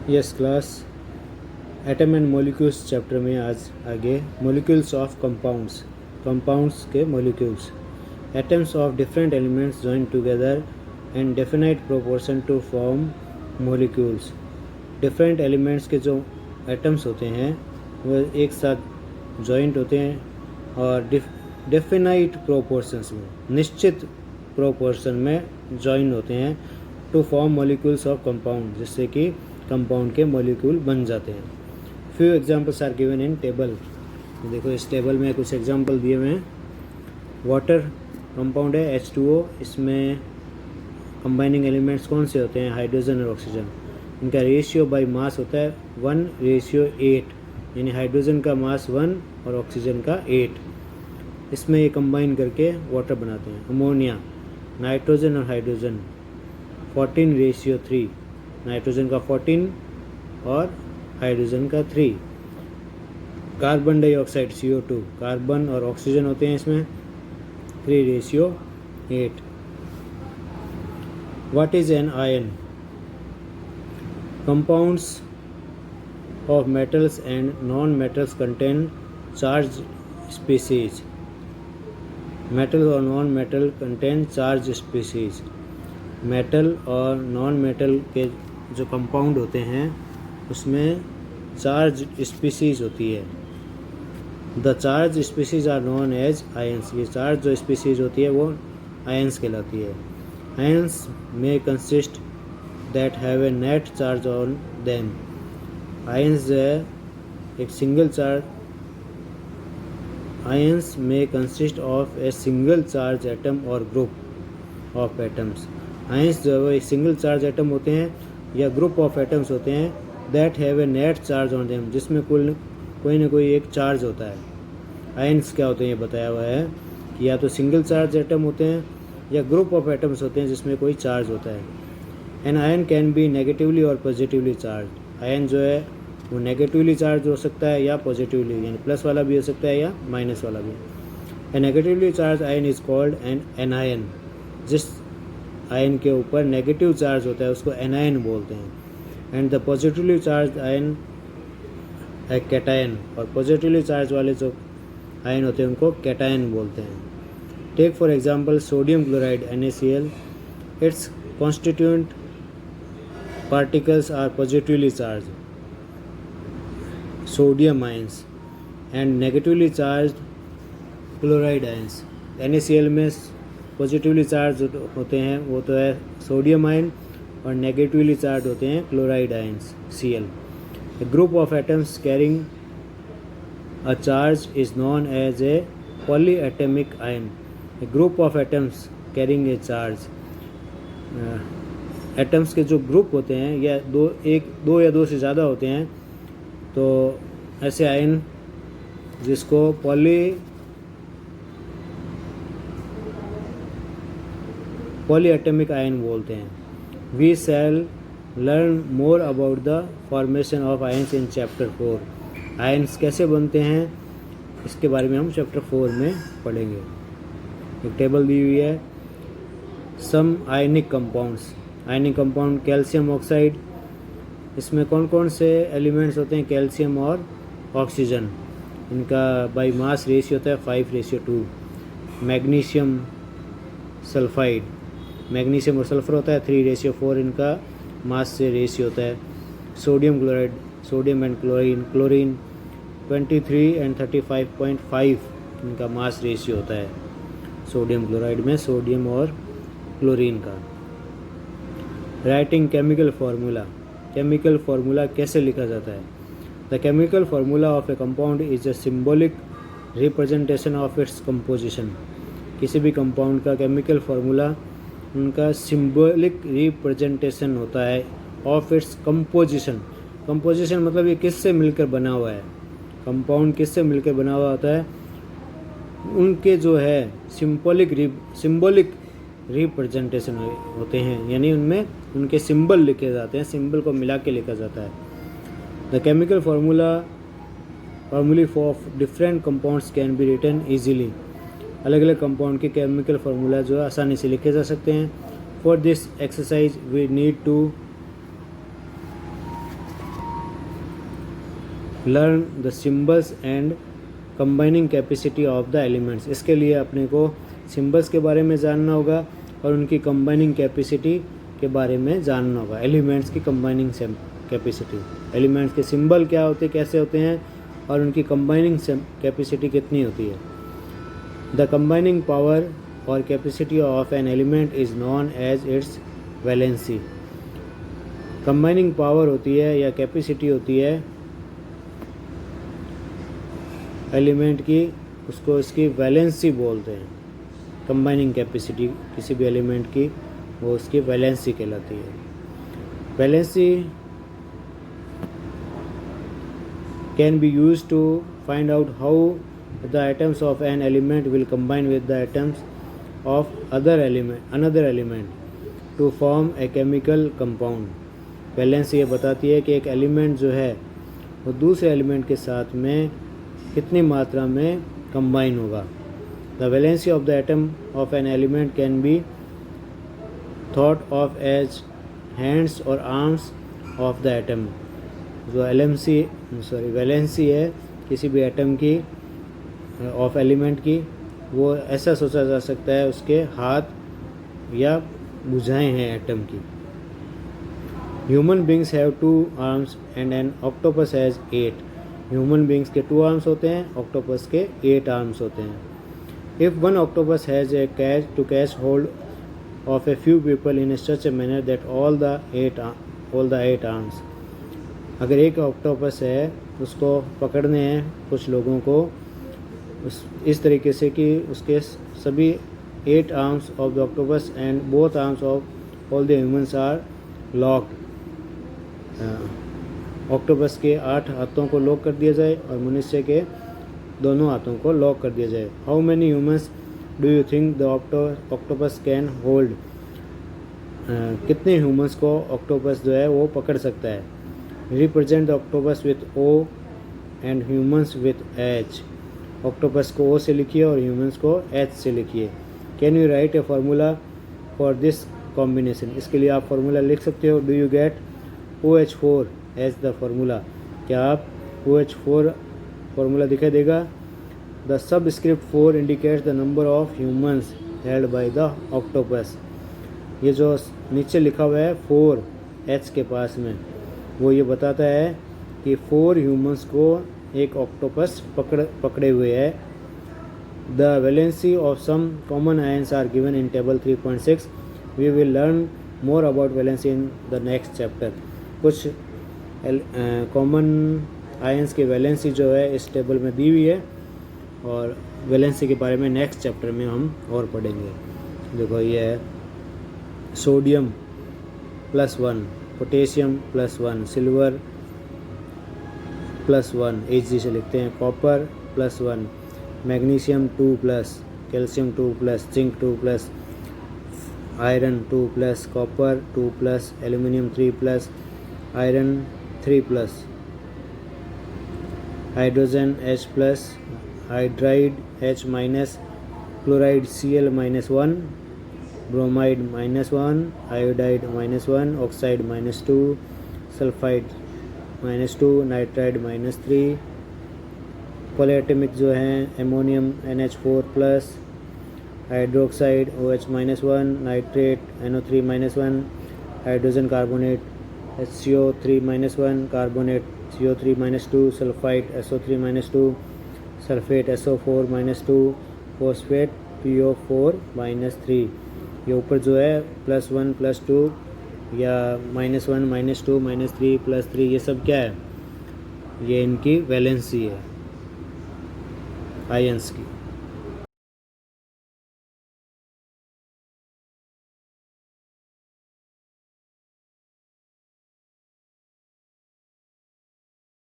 Yes class, atom and molecules chapter में आज आगे मॉलिक्यूल्स ऑफ कंपाउंड्स, कंपाउंड्स के molecules. Atoms of different elements join together and definite proportion to form molecules. Different elements के जो atoms होते हैं वो एक साथ जॉइंट होते हैं और डेफिनाइट प्रोपोर्शंस में, निश्चित प्रोपोर्शन में जॉइन होते हैं to form molecules of compound, जिससे कि कंपाउंड के मॉलिक्यूल बन जाते हैं। Few examples are given in table. देखो इस टेबल में कुछ एग्जांपल दिए हुए हैं। वाटर कंपाउंड है H2O, इसमें कंबाइनिंग एलिमेंट्स कौन से होते हैं? हाइड्रोजन और ऑक्सीजन। इनका रेशियो बाय मास होता है 1:8, यानी हाइड्रोजन का मास 1 और ऑक्सीजन का 8। इसमें ये कंबाइन करके वाटर बनाते हैं। अमोनिया, नाइट्रोजन और हाइड्रोजन 14:3, नाइट्रोजन का 14 और हाइड्रोजन का 3। कार्बन डाइऑक्साइड CO2, कार्बन और ऑक्सीजन होते हैं इसमें 3:8। What is an ion? Compounds of metals and non-metals contain charged species. Metal और non-metal contain charged species. Metal और नॉन मेटल के जो कंपाउंड होते हैं उसमें चार्ज स्पीसीज होती है। The charge species are known as ions. ये चार्ज जो स्पीसीज होती है वो आयंस कहलाती है। आयंस में consist that have a net charge on them. Ions जो है एक सिंगल चार्ज, आयंस में consist of a single charge atom और ग्रुप ऑफ एटम्स। आयंस जो है वो एक सिंगल चार्ज एटम होते हैं या ग्रुप ऑफ एटम्स होते हैं that have a net charge on them, जिसमें कोई ना कोई एक चार्ज होता है। आयंस क्या होते हैं ये बताया हुआ है कि या तो सिंगल चार्ज एटम होते हैं या ग्रुप ऑफ एटम्स होते हैं जिसमें कोई चार्ज होता है। An ion can be negatively और पॉजिटिवली चार्ज। आयन जो है वो नेगेटिवली चार्ज हो सकता है या पॉजिटिवली, यानी प्लस वाला भी हो सकता है या माइनस वाला भी। A negatively charged ion is called an anion. जिस आयन के ऊपर नेगेटिव चार्ज होता है उसको एनायन बोलते हैं। And the positively charge ion है कैटायन, और पॉजिटिवली चार्ज वाले जो आयन होते हैं उनको कैटायन बोलते हैं। Take for example sodium chloride NaCl। It's constituent particles are positively charged, sodium ions, and negatively charged chloride ions। NaCl में पॉजिटिवली चार्ज होते हैं वो तो है सोडियम आयन, और नेगेटिवली चार्ज होते हैं chloride ions Cl। A group of atoms carrying a charge is known as a polyatomic ion। A group of atoms carrying a charge, atoms के जो ग्रुप होते हैं या दो या दो से ज़्यादा होते हैं तो ऐसे आयन जिसको पॉलीएटमिक आयन बोलते हैं। We shall learn more about the formation of ions in chapter 4। Ions कैसे बनते हैं इसके बारे में हम चैप्टर 4 में पढ़ेंगे। एक टेबल दी हुई है। Some ionic compounds. Ionic compound calcium oxide, इसमें कौन कौन से एलिमेंट्स होते हैं? कैल्शियम और ऑक्सीजन। इनका बाय मास रेशियो होता है 5:2। मैग्नीशियम सल्फाइड, मैग्नीशियम और सल्फर होता है 3:4 इनका मास से रेशियो होता है। Sodium chloride, sodium and chlorine 23 and 35.5 इनका मास रेशियो होता है सोडियम क्लोराइड में, सोडियम और क्लोरीन का। Writing chemical formula. Chemical formula कैसे लिखा जाता है? The chemical formula of A compound is a symbolic representation of its composition. किसी भी कंपाउंड का केमिकल फार्मूला उनका सिंबॉलिक रिप्रेजेंटेशन होता है ऑफ इट्स कंपोजिशन। कंपोजिशन मतलब ये किससे मिलकर बना हुआ है, कंपाउंड किससे मिलकर बना हुआ होता है, उनके जो है सिंबॉलिक रिप्रेजेंटेशन होते हैं, यानी उनमें उनके सिंबल लिखे जाते हैं, सिंबल को मिला के लिखा जाता है। The chemical formulae of different compounds can be written easily. अलग अलग कंपाउंड के केमिकल फार्मूला जो है आसानी से लिखे जा सकते हैं। For this exercise we need to learn the symbols and combining capacity of the elements. इसके लिए अपने को सिम्बल्स के बारे में जानना होगा और उनकी कंबाइनिंग कैपेसिटी के बारे में जानना होगा। एलिमेंट्स की कंबाइनिंग कैपेसिटी, एलिमेंट्स के सिंबल क्या होते हैं, कैसे होते हैं और उनकी कंबाइनिंग कैपेसिटी कितनी होती है। द कंबाइनिंग पावर और capacity of an element is known as its valency. Combining power होती है या कैपेसिटी होती है एलिमेंट की, उसको इसकी वैलेंसी बोलते हैं। कंबाइनिंग कैपेसिटी किसी भी एलिमेंट की वो उसकी वैलेंसी कहलाती है। Valency can be used to find out how the atoms of an element will combine with the atoms of another element to form a chemical compound. Valency ये बताती है कि एक एलिमेंट जो है वो दूसरे एलिमेंट के साथ में कितनी मात्रा में कंबाइन होगा। The valency of the atom of an element can be thought of as hands और आर्म्स ऑफ द एटम। जो वैलेंसी है किसी भी एटम की ऑफ एलिमेंट की, वो ऐसा सोचा जा सकता है उसके हाथ या भुजाएं हैं एटम की। Human beings have 2 arms and an octopus has 8। Human beings के 2 आर्म्स होते हैं, ऑक्टोपस के 8 आर्म्स होते हैं। If one octopus has a catch to catch hold of a few people in such a manner that all the 8 arms. अगर एक octopus है उसको पकड़ने हैं कुछ लोगों को इस तरीके से कि उसके सभी 8 arms of the octopus and both arms of all the humans are locked. Octopus के 8 हाथों को लॉक कर दिया जाए और मनुष्य के दोनों हाथों को लॉक कर दिया जाए। How many humans do you think the octopus can hold. कितने ह्यूमंस को ऑक्टोपस जो है वो पकड़ सकता है। Represent the octopus with O and humans with H. Octopus को ओ से लिखिए और ह्यूमंस को एच से लिखिए। Can you write a formula for this combination. इसके लिए आप फार्मूला लिख सकते हो। Do you get OH4 as the formula. क्या आप OH4 फार्मूला दिखाई देगा। The subscript 4 indicates the number of humans held by the octopus. ये जो नीचे लिखा हुआ है 4 H के पास में, वो ये बताता है कि 4 ह्यूमंस को एक ऑक्टोपस पकड़े हुए है। The valency of some common ions are given in table 3.6। We will learn more about valency in the next chapter. कुछ कॉमन आयंस की वैलेंसी जो है इस टेबल में दी हुई है और वैलेंसी के बारे में नेक्स्ट चैप्टर में हम और पढ़ेंगे। देखो ये है सोडियम +1, पोटेशियम +1, सिल्वर +1, Hg से लिखते हैं। Copper +1, magnesium 2+, calcium 2+, zinc 2+, iron 2+, copper 2+, aluminium 3+, iron 3+, hydrogen H+, hydride H-, chloride Cl-1, bromide -1, iodide -1, oxide -2, sulphide -2, nitride -3, पॉलीएटमिक जो हैं ammonium NH4+, hydroxide OH-1, nitrate NO3-1, hydrogen carbonate HCO3-1, carbonate CO3-2, sulphide SO3-2, sulphate SO4-2, phosphate PO4-3। ये ऊपर जो है +1, +2 या -1, -2, -3, +3, ये सब क्या है, ये इनकी वैलेंसी है आयंस की।